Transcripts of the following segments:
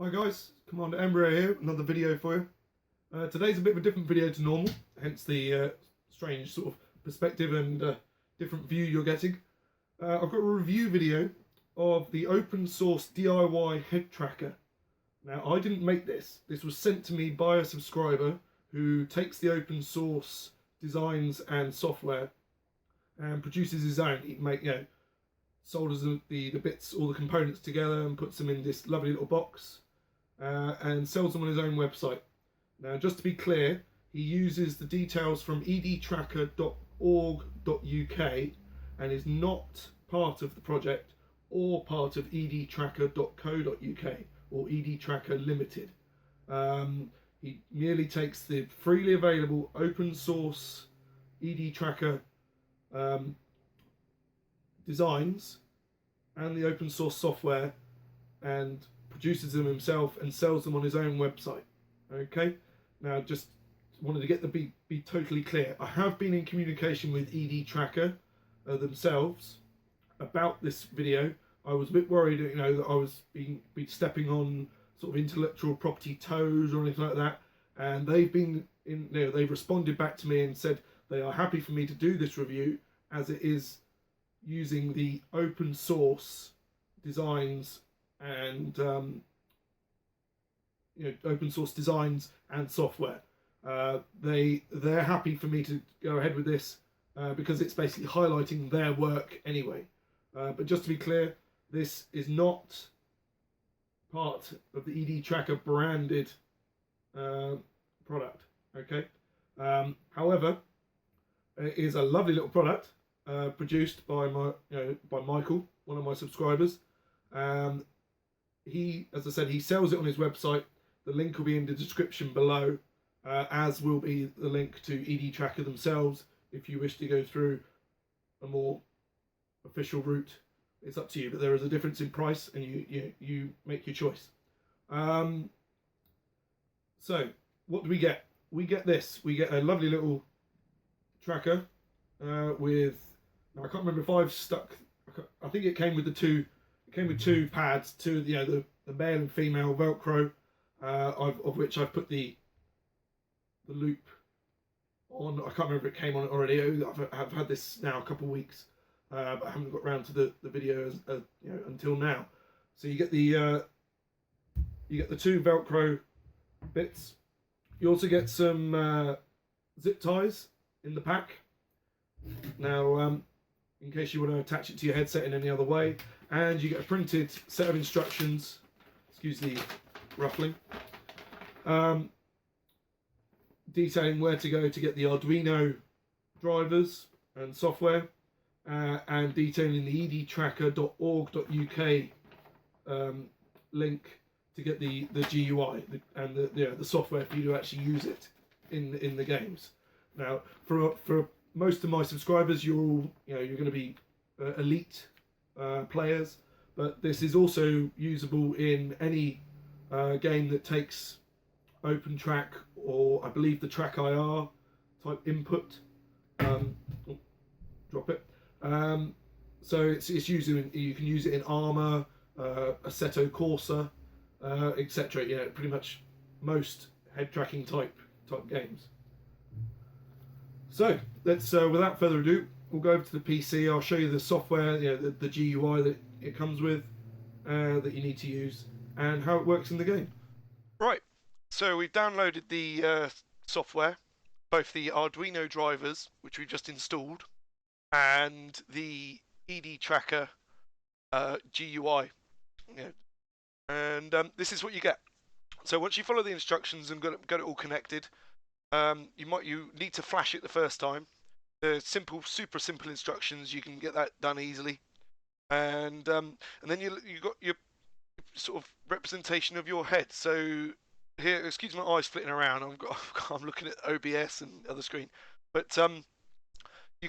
Hi guys, Cmdr Embryo here, another video for you. Today's a bit of a different video to normal, hence the strange sort of perspective and different view you're getting. I've got a review video of the open source DIY Headtracker. Now I didn't make this was sent to me by a subscriber who takes the open source designs and software and produces his own. He solders the bits, all the components together and puts them in this lovely little box. And sells them on his own website. Now, just to be clear, he uses the details from EDTracker.org.uk and is not part of the project or part of EDTracker.co.uk or EDTracker Ltd. He merely takes the freely available open source EDTracker designs and the open source software and produces them himself and sells them on his own website. Okay, now just wanted to get be totally clear. I have been in communication with EDTracker themselves about this video. I was a bit worried, that I was be stepping on sort of intellectual property toes or anything like that. And they've been they've responded back to me and said they are happy for me to do this review as it is using the open source designs and open source designs and software. They're happy for me to go ahead with this because it's basically highlighting their work anyway. But just to be clear, this is not part of the EDTracker branded product. Okay. However, it is a lovely little product produced by by Michael, one of my subscribers. He, as I said, he sells it on his website. The link will be in the description below, as will be the link to EDTracker themselves if you wish to go through a more official route. It's up to you, but there is a difference in price, and you make your choice. So what do we get? We get this. We get a lovely little tracker with. Now I can't remember if I've stuck. I think it came with the two. Came with two pads, the male and female Velcro, of which I've put the loop on. I can't remember if it came on it already. I've had this now a couple of weeks, but I haven't got around to the video until now. So you get the two Velcro bits. You also get some zip ties in the pack. Now, in case you want to attach it to your headset in any other way. And you get a printed set of instructions, excuse the ruffling, detailing where to go to get the Arduino drivers and software, and detailing the edtracker.org.uk link to get the GUI and the software for you to actually use it in the games. Now, for most of my subscribers, you're going to be elite players, but this is also usable in any game that takes OpenTrack or I believe the Track IR type input. Drop it. So it's using, you can use it in Armour, Assetto Corsa, etc. Pretty much most head tracking type games. So let's without further ado, we'll go over to the PC. I'll show you the software, the GUI that it comes with, that you need to use, and how it works in the game. Right, so we've downloaded the software, both the Arduino drivers, which we just installed, and the EDTracker GUI. And this is what you get. So once you follow the instructions and got it all connected, you need to flash it the first time. The super simple instructions, you can get that done easily, and then you got your sort of representation of your head. So here, excuse my eyes flitting around. I'm looking at OBS and other screen, but you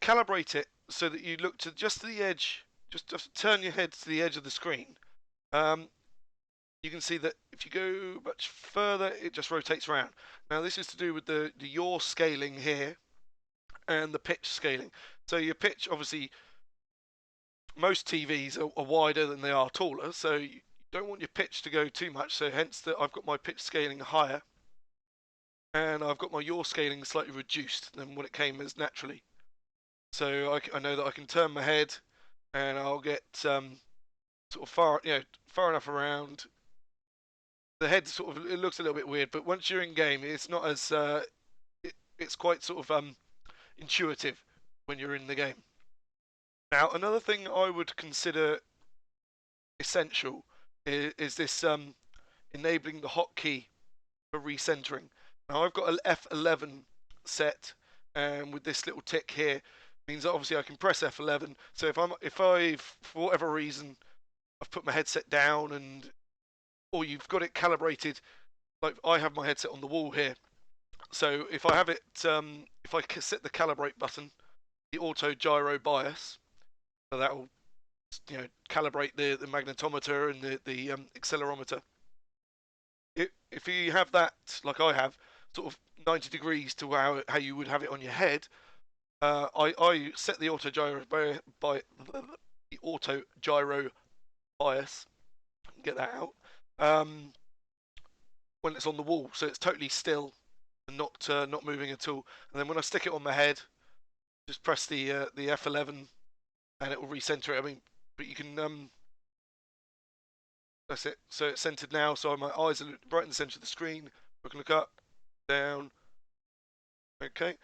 calibrate it so that you look to just the edge. Just turn your head to the edge of the screen. You can see that if you go much further, it just rotates around. Now this is to do with the yaw scaling here and the pitch scaling. So your pitch, obviously, most TVs are wider than they are taller, so don't want your pitch to go too much, so hence that I've got my pitch scaling higher, and I've got my yaw scaling slightly reduced than what it came as naturally. So I know that I can turn my head, and I'll get sort of far enough around. The head sort of, it looks a little bit weird, but once you're in game, it's not as it's quite sort of intuitive when you're in the game. Now, another thing I would consider essential is this enabling the hotkey for recentering. Now, I've got an F11 set, and with this little tick here, means that obviously I can press F11. So if I've for whatever reason I've put my headset down, or you've got it calibrated, like I have my headset on the wall here. So if I have it, if I set the calibrate button, the auto gyro bias, so that will calibrate the magnetometer and the accelerometer. If you have that, like I have, sort of 90 degrees to how you would have it on your head, I set the auto gyro bias. Get that out. When it's on the wall, so it's totally still and not moving at all. And then when I stick it on my head, just press the F11, and it will recenter it. I mean, but you can that's it. So it's centered now. So my eyes are right in the center of the screen. I can look up, down. Okay.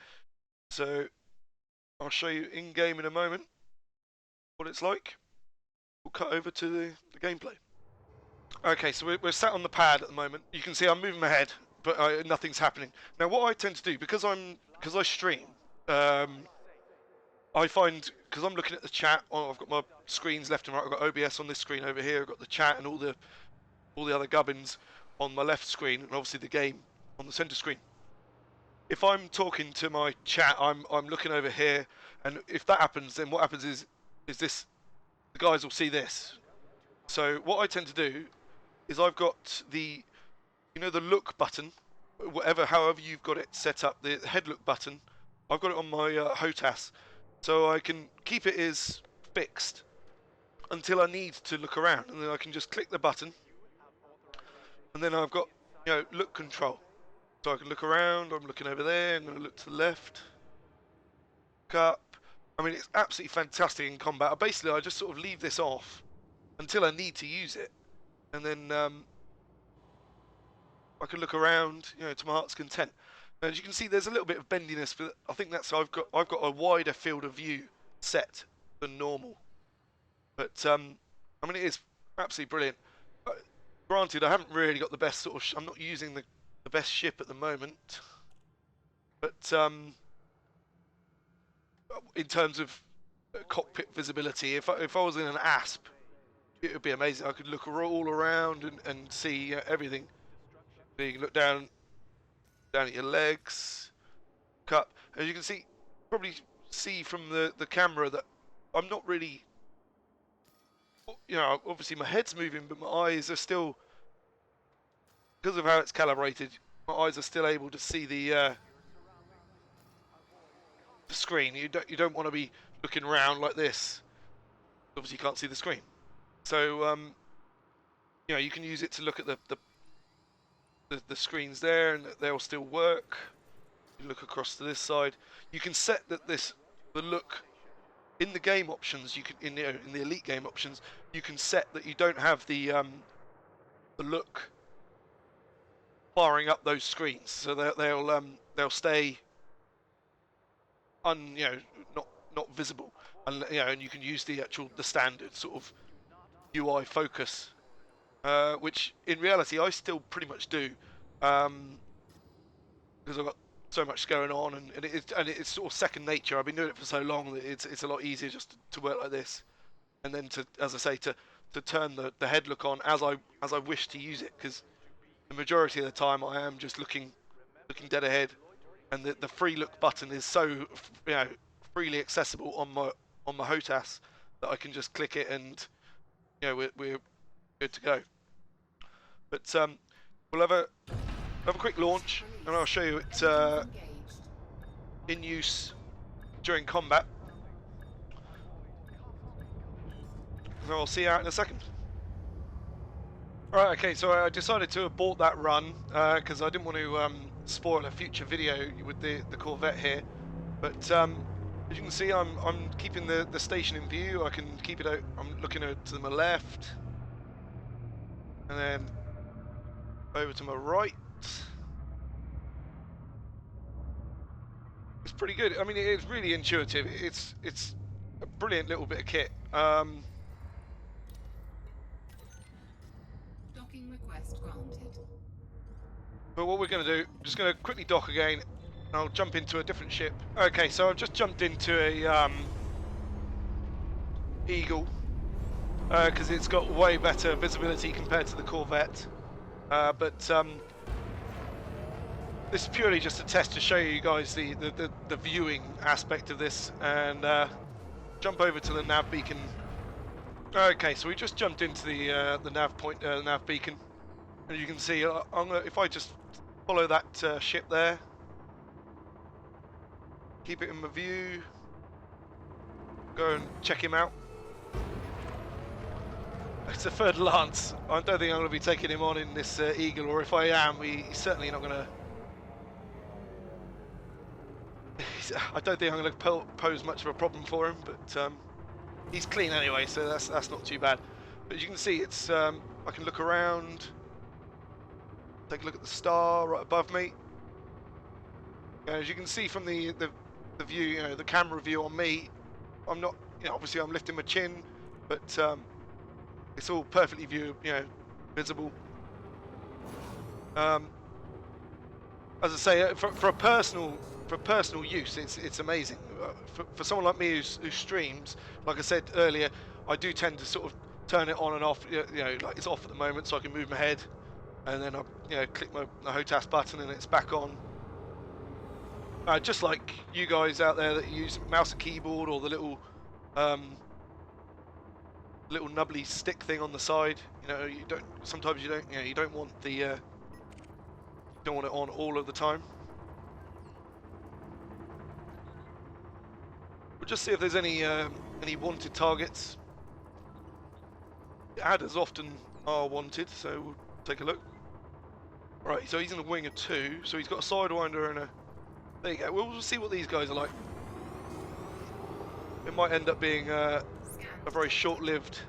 So I'll show you in game in a moment what it's like. We'll cut over to the gameplay. Okay, so we're sat on the pad at the moment. You can see I'm moving my head, but nothing's happening. Now, what I tend to do, because I stream, I find, because I'm looking at the chat, I've got my screens left and right. I've got OBS on this screen over here. I've got the chat and all the other gubbins on my left screen, and obviously the game on the center screen. If I'm talking to my chat, I'm looking over here, and if that happens, then what happens is this: the guys will see this. So what I tend to do is I've got the the look button, however you've got it set up, the head look button. I've got it on my HOTAS, so I can keep it as fixed until I need to look around, and then I can just click the button, and then I've got look control, so I can look around. I'm looking over there. I'm going to look to the left, look up. I mean, it's absolutely fantastic in combat. Basically, I just sort of leave this off until I need to use it, and then I can look around, to my heart's content. Now, as you can see, there's a little bit of bendiness, but I think that's I've got a wider field of view set than normal. But I mean, it is absolutely brilliant. Granted, I haven't really got the best sort of. I'm not using the best ship at the moment, but in terms of cockpit visibility, if I was in an ASP, it would be amazing. I could look all around and see everything. So you can look down at your legs, cup. As you can see, probably see from the camera that I'm not really, obviously my head's moving, but my eyes are still, because of how it's calibrated, my eyes are still able to see the screen. You don't want to be looking around like this. Obviously, you can't see the screen. So you can use it to look at the screens there, and they'll still work. You look across to this side. You can set the look in the game options. You can in the elite game options. You can set that you don't have the look firing up those screens, so they'll stay not visible, and you can use the standard sort of UI focus, which in reality I still pretty much do, because I've got so much going on, and it's sort of second nature. I've been doing it for so long that it's a lot easier just to work like this, and then to, as I say, to turn the head look on as I wish to use it, because the majority of the time I am just looking dead ahead, and the free look button is so freely accessible on my HOTAS that I can just click it, and we're good to go. But we'll have a quick launch, and I'll show you it in use during combat. And I'll see you out in a second. Right, okay, so I decided to abort that run because I didn't want to spoil a future video with the Corvette here. But as you can see, I'm keeping the station in view. I can keep it out. I'm looking to my left, and then over to my right. It's pretty good. I mean, it's really intuitive. It's a brilliant little bit of kit. Docking request granted. But what we're going to do, I'm just going to quickly dock again. I'll jump into a different ship. Okay, so I've just jumped into a Eagle because it's got way better visibility compared to the Corvette. But this is purely just a test to show you guys the viewing aspect of this, and jump over to the nav beacon. Okay, so we just jumped into the nav beacon, and you can see if I just follow that ship there, keep it in my view, go and check him out. It's a third Lance. I don't think I'm going to be taking him on in this Eagle, or if I am, he's certainly not going to. I don't think I'm going to pose much of a problem for him, but he's clean anyway, so that's not too bad. But as you can see, it's I can look around, take a look at the star right above me. As you can see from the view, you know, the camera view on me, I'm not, you know, obviously I'm lifting my chin, but it's all perfectly visible. As I say, for personal use, it's amazing. For someone like me who streams, like I said earlier, I do tend to sort of turn it on and off. You know, like it's off at the moment, so I can move my head, and then I click the HOTAS button, and it's back on. Just like you guys out there that use mouse and keyboard, or the little nubbly stick thing on the side. You know, sometimes you don't want it on all of the time. We'll just see if there's any wanted targets. Adders often are wanted, so we'll take a look. Right, so he's in a wing of 2, so he's got a sidewinder and a. There you go. We'll see what these guys are like. It might end up being a very short-lived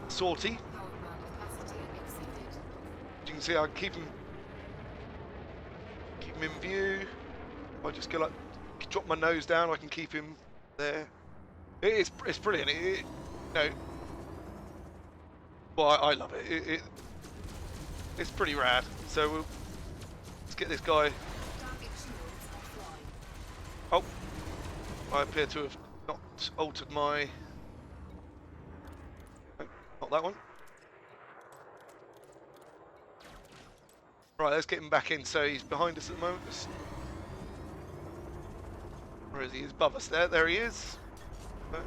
sortie. As you can see, I keep him in view. I just go like, drop my nose down, I can keep him there. It's brilliant. Well, I love it. It's pretty rad. So let's get this guy. Oh, I appear to have not altered my. No, not that one. Right, let's get him back in. So he's behind us at the moment. Where is he? He's above us there. There he is. No.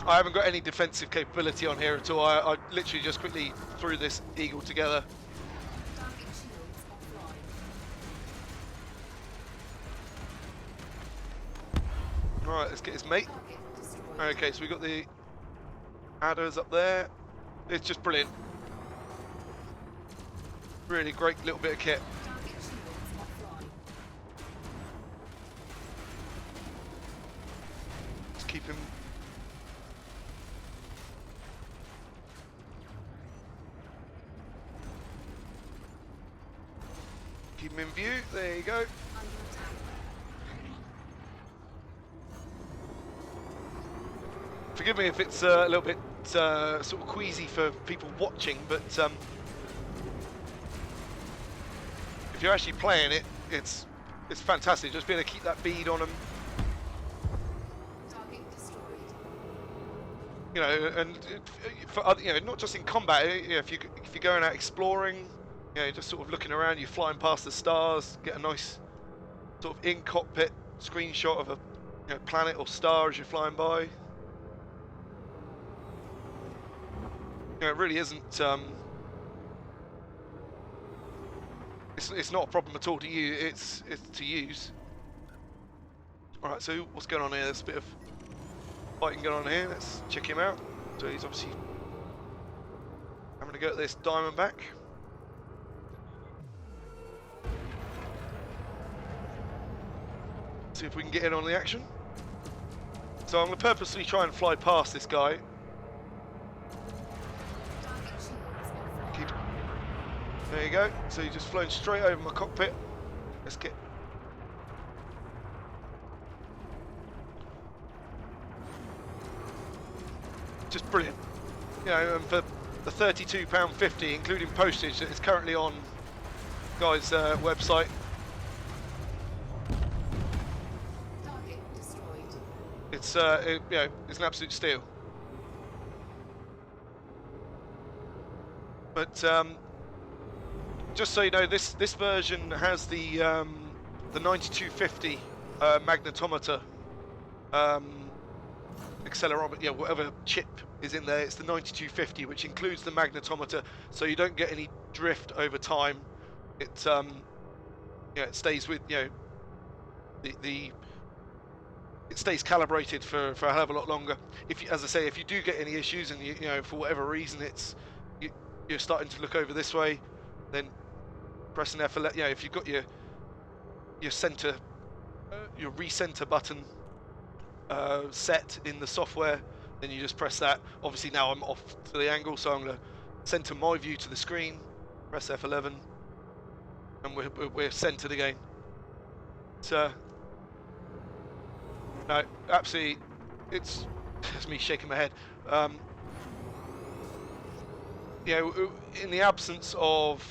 I haven't got any defensive capability on here at all. I literally just quickly threw this Eagle together. Right, let's get his mate. Okay, so we got the adders up there. It's just brilliant. Really great little bit of kit. Let's keep him. Keep him in view. There you go. Forgive me if it's a little bit sort of queasy for people watching, but if you're actually playing it, it's fantastic. Just being able to keep that bead on them. You know, and for other, not just in combat. If you're going out exploring, just sort of looking around, you're flying past the stars, get a nice sort of in-cockpit screenshot of a planet or star as you're flying by. It really isn't. It's not a problem at all to use. It's to use. Alright, so what's going on here? There's a bit of fighting going on here. Let's check him out. So he's obviously having to go at this Diamondback. See if we can get in on the action. So I'm going to purposely try and fly past this guy. Keep. There you go. So he's just flown straight over my cockpit. Let's get. Just brilliant. You know, and for the £32.50, including postage, that is currently on guys' website. Target destroyed. It's you know, it's an absolute steal. But just so you know, this version has the 9250 magnetometer accelerometer, yeah, whatever chip is in there. It's the 9250, which includes the magnetometer, so you don't get any drift over time. It yeah, it stays with, you know, it stays calibrated for a hell of a lot longer. If you, as I say, if you do get any issues and you know, for whatever reason you're starting to look over this way, then press an F11. You know, if you've got your center, your recenter button set in the software, then you just press that. Obviously now I'm off to the angle, so I'm going to center my view to the screen, press F11, and we're centered again. So no, absolutely, it's me shaking my head. You know, in the absence of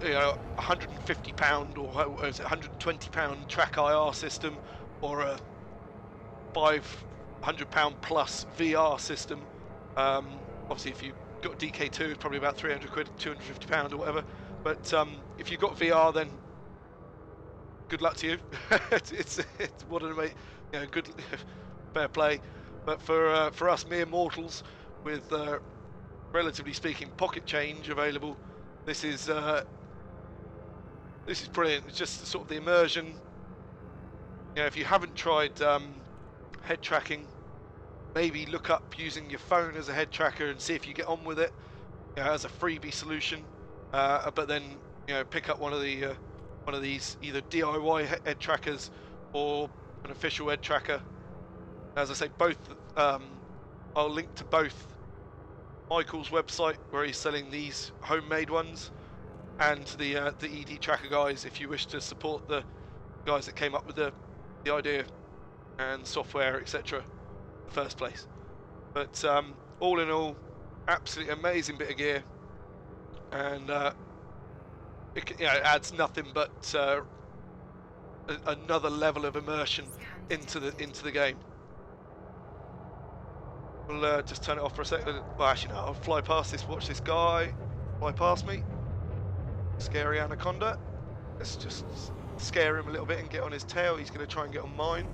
you know, £150 or is it £120 track IR system, or a £500 plus VR system. Obviously, if you've got DK2, it's probably about 300 quid, £250 or whatever. But if you've got VR, then good luck to you. it's what an amazing, you know, good, fair play. But for us mere mortals with relatively speaking pocket change available, this is brilliant. It's just sort of the immersion. You know, if you haven't tried head tracking, maybe look up using your phone as a head tracker and see if you get on with it, you know, as a freebie solution. But then, you know, pick up one of these either DIY head trackers or an official head tracker. As I say, both. I'll link to both Michael's website, where he's selling these homemade ones, and the EDTracker guys, if you wish to support the guys that came up with the idea and software, etc. in the first place. But all in all, absolutely amazing bit of gear, and it, you know, adds nothing but another level of immersion into the game. We'll just turn it off for a second. Well, actually no, I'll fly past this, watch this guy fly past me. Scary anaconda. Let's just scare him a little bit and get on his tail. He's going to try and get on mine.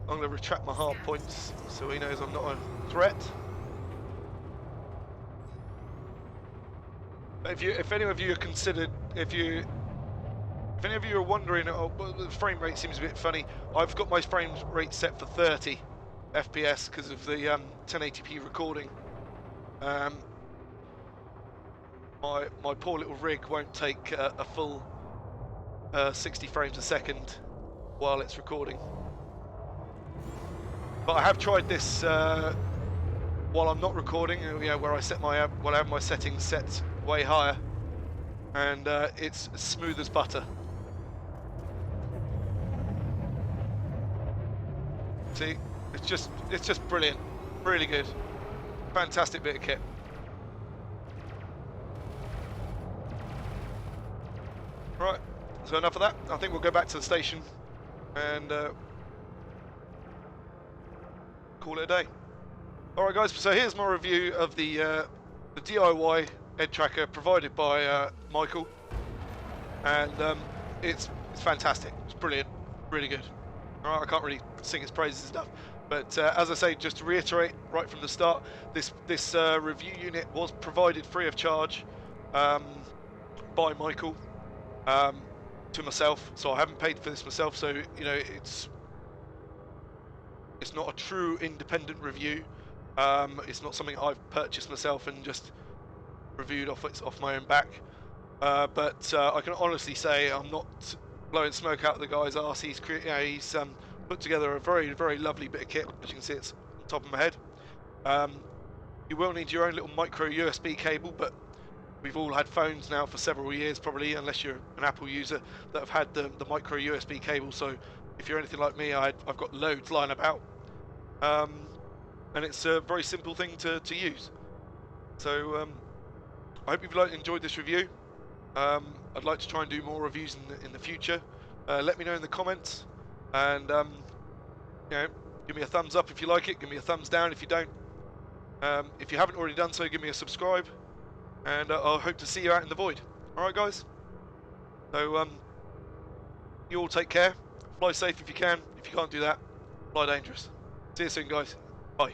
I'm going to retract my hard points so he knows I'm not a threat. But if any of you are considered, if any of you are wondering, oh, the frame rate seems a bit funny, I've got my frame rate set for 30 FPS because of the 1080p recording. My poor little rig won't take a full 60 frames a second while it's recording. But I have tried this while I'm not recording, you know, where I set my I have my settings set way higher, and it's smooth as butter. See, it's just brilliant, really good, fantastic bit of kit. Right, so enough of that. I think we'll go back to the station and call it a day. All right, guys. So here's my review of the DIY head tracker provided by Michael, and it's fantastic. It's brilliant, really good. All right, I can't really sing its praises enough, but as I say, just to reiterate right from the start, this review unit was provided free of charge by Michael to myself, so I haven't paid for this myself. So you know, it's not a true independent review. It's not something I've purchased myself and just reviewed off my own back. But I can honestly say I'm not blowing smoke out of the guy's arse. He's put together a very, very lovely bit of kit. As you can see, it's on top of my head. You will need your own little micro USB cable, but we've all had phones now for several years, probably, unless you're an Apple user, that have had the micro USB cable. So if you're anything like me, I've got loads lying about. And it's a very simple thing to use. So I hope you've enjoyed this review. I'd like to try and do more reviews in the future. Let me know in the comments, and you know, give me a thumbs up if you like it, give me a thumbs down if you don't. If you haven't already done so, give me a subscribe, and I'll hope to see you out in the void. Alright guys, so you all take care, fly safe if you can. If you can't do that, fly dangerous. See you soon guys, bye.